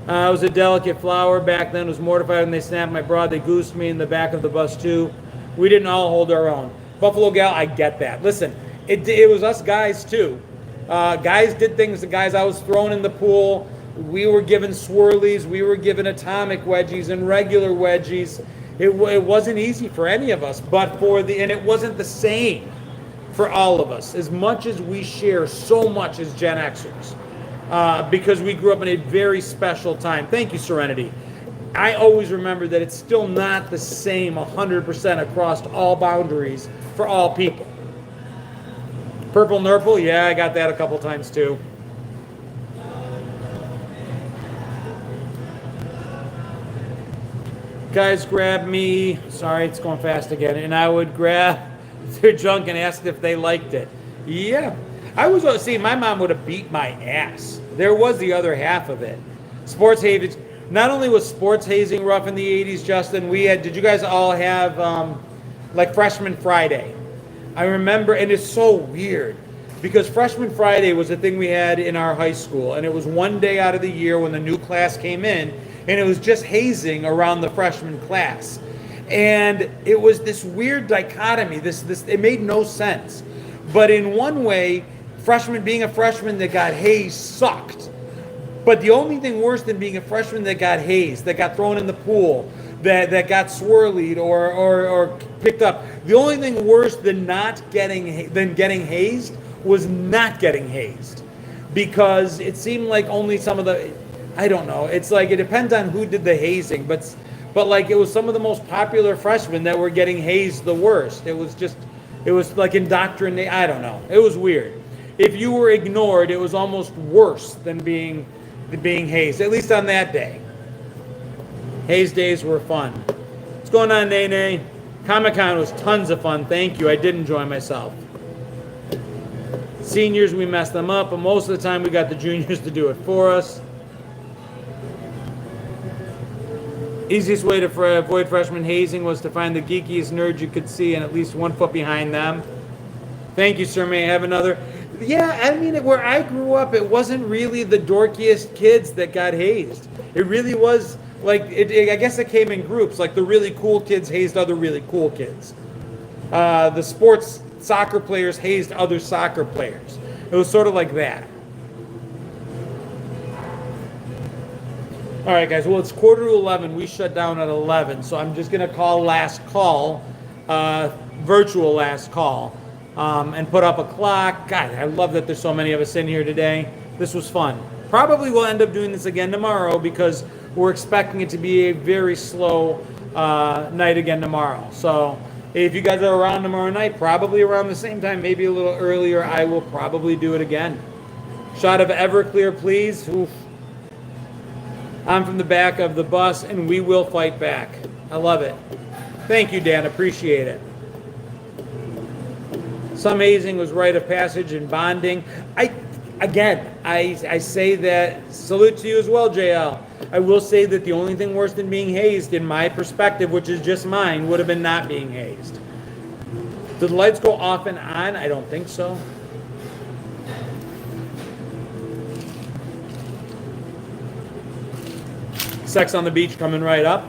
[SPEAKER 1] I was a delicate flower back then. Was mortified when they snapped my bra. They goosed me in the back of the bus too. We didn't all hold our own. Buffalo Gal, I get that. Listen, it was us guys too. Guys did things. The guys I was thrown in the pool. We were given swirlies. We were given atomic wedgies and regular wedgies. It wasn't easy for any of us, and it wasn't the same for all of us. As much as we share so much as Gen Xers. Because we grew up in a very special time. Thank you, Serenity. I always remember that it's still not the same 100% across all boundaries for all people. Purple Nurple, yeah, I got that a couple times too. Guys grab me, sorry, it's going fast again, and I would grab their junk and ask if they liked it. Yeah. My mom would have beat my ass. There was the other half of it. Sports hazing. Not only was sports hazing rough in the 80s, Justin, did you guys all have, like Freshman Friday? I remember, and it's so weird, because Freshman Friday was a thing we had in our high school, and it was one day out of the year when the new class came in, and it was just hazing around the freshman class. And it was this weird dichotomy, it made no sense. But in one way, being a freshman that got hazed sucked. But the only thing worse than being a freshman that got hazed, that got thrown in the pool, that got swirlied or picked up, the only thing worse than getting hazed was not getting hazed. Because it seemed like only some of the, I don't know, it's like it depends on who did the hazing, but like it was some of the most popular freshmen that were getting hazed the worst. It was like indoctrinated. I don't know. It was weird. If you were ignored, it was almost worse than being hazed, at least on that day. Haze days were fun. What's going on, Nene? Comic-Con was tons of fun. Thank you. I did enjoy myself. Seniors, we messed them up, but most of the time we got the juniors to do it for us. Easiest way to avoid freshman hazing was to find the geekiest nerds you could see and at least 1 foot behind them. Thank you, sir. May I have another? Yeah, I mean, where I grew up, it wasn't really the dorkiest kids that got hazed. It really was, like, I guess it came in groups. Like, the really cool kids hazed other really cool kids. The sports soccer players hazed other soccer players. It was sort of like that. All right, guys. Well, it's 10:45. We shut down at 11, so I'm just going to call last call, virtual last call, and put up a clock. God, I love that there's so many of us in here today. This was fun. Probably we'll end up doing this again tomorrow because we're expecting it to be a very slow night again tomorrow. So if you guys are around tomorrow night, probably around the same time, maybe a little earlier, I will probably do it again. Shot of Everclear, please. Oof. I'm from the back of the bus, and we will fight back. I love it. Thank you, Dan. Appreciate it. Some hazing was rite of passage and bonding. I say that, salute to you as well, JL. I will say that the only thing worse than being hazed, in my perspective, which is just mine, would have been not being hazed. Did the lights go off and on? I don't think so. Sex on the Beach coming right up.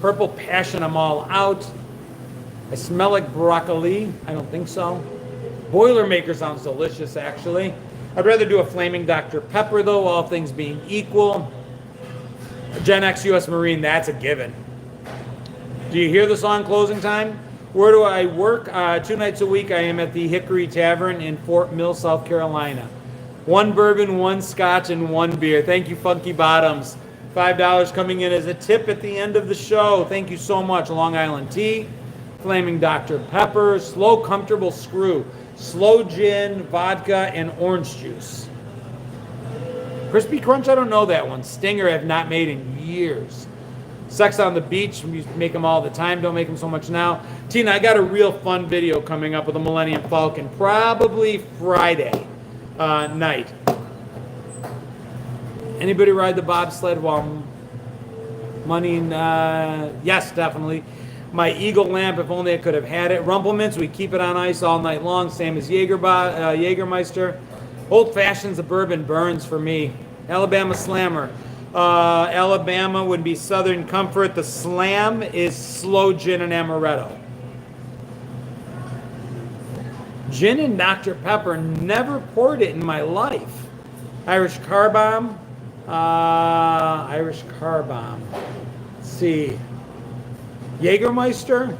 [SPEAKER 1] Purple Passion, I'm all out. I smell like broccoli. I don't think so. Boilermaker sounds delicious, actually. I'd rather do a Flaming Dr. Pepper, though, all things being equal. Gen X US Marine, that's a given. Do you hear the song Closing Time? Where do I work? 2 nights a week I am at the Hickory Tavern in Fort Mill, South Carolina. 1 bourbon, 1 scotch, and 1 beer. Thank you, Funky Bottoms. $5 coming in as a tip at the end of the show. Thank you so much. Long Island Tea, Flaming Dr. Pepper, Slow Comfortable Screw, Slow Gin, Vodka, and Orange Juice. Crispy Crunch, I don't know that one. Stinger, I've not made in years. Sex on the Beach, we make them all the time. Don't make them so much now. Tina, I got a real fun video coming up with the Millennium Falcon, probably Friday night. Anybody ride the bobsled while money? Yes, definitely. My Eagle lamp, if only I could have had it. Rumplements, we keep it on ice all night long. Same as Jägermeister. Old Fashions, the bourbon burns for me. Alabama Slammer. Alabama would be Southern Comfort. The Slam is Slow Gin and Amaretto. Gin and Dr. Pepper, never poured it in my life. Irish Car Bomb. Irish Car Bomb. Let's see. Jägermeister?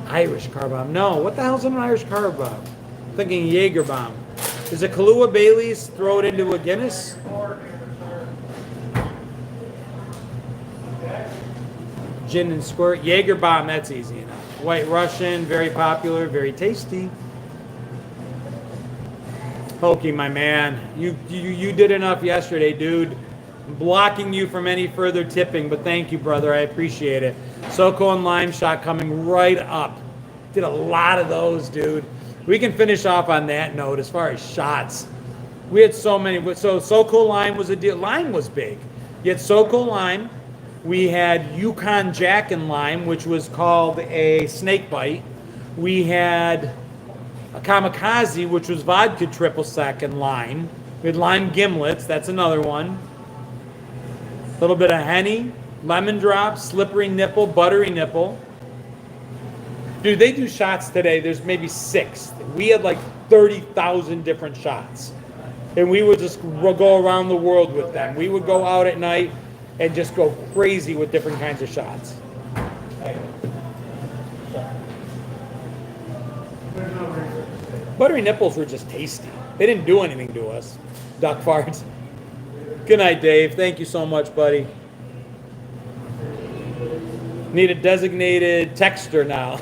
[SPEAKER 1] Irish Car Bomb. No, what the hell's in an Irish Car Bomb? I'm thinking Jaeger Bomb. Is it Kahlua Bailey's? Throw it into a Guinness? Gin and squirt. Jaeger Bomb, that's easy enough. White Russian, very popular, very tasty. Pokey, my man. You did enough yesterday, dude. I'm blocking you from any further tipping, but thank you, brother. I appreciate it. Soko and Lime Shot coming right up. Did a lot of those, dude. We can finish off on that note as far as shots. We had so many. So Soko Lime was a deal. Lime was big. You had Soko Lime. We had Yukon Jack and Lime, which was called a snake bite. We had a Kamikaze, which was vodka triple sec and lime. We had lime gimlets. That's another one. A little bit of Henny, lemon drop, slippery nipple, buttery nipple. Dude, they do shots today. There's maybe 6. We had like 30,000 different shots. And we would just go around the world with them. We would go out at night and just go crazy with different kinds of shots. Buttery nipples were just tasty. They didn't do anything to us. Duck farts. Good night, Dave. Thank you so much, buddy. Need a designated texter now.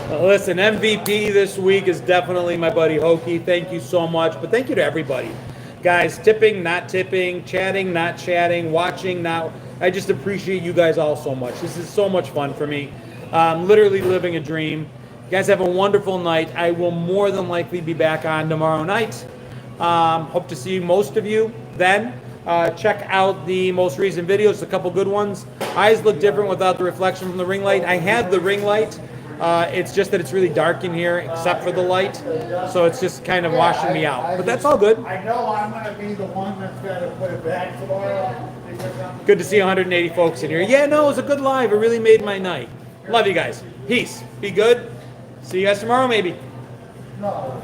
[SPEAKER 1] Well, listen, MVP this week is definitely my buddy Hokey. Thank you so much. But thank you to everybody. Guys, tipping, not tipping, chatting, not chatting, watching, not... I just appreciate you guys all so much. This is so much fun for me. I'm literally living a dream. You guys have a wonderful night. I will more than likely be back on tomorrow night. Hope to see most of you then. Check out the most recent videos, a couple good ones. Eyes look different without the reflection from the ring light. I have the ring light. It's just that it's really dark in here except for the light. So it's just kind of washing me out. But that's all good.
[SPEAKER 3] I know I'm going to be the one that's got to put it back tomorrow.
[SPEAKER 1] Good to see 180 folks in here. Yeah, no, it was a good live. It really made my night. Love you guys. Peace. Be good. See you guys tomorrow, maybe.
[SPEAKER 3] No,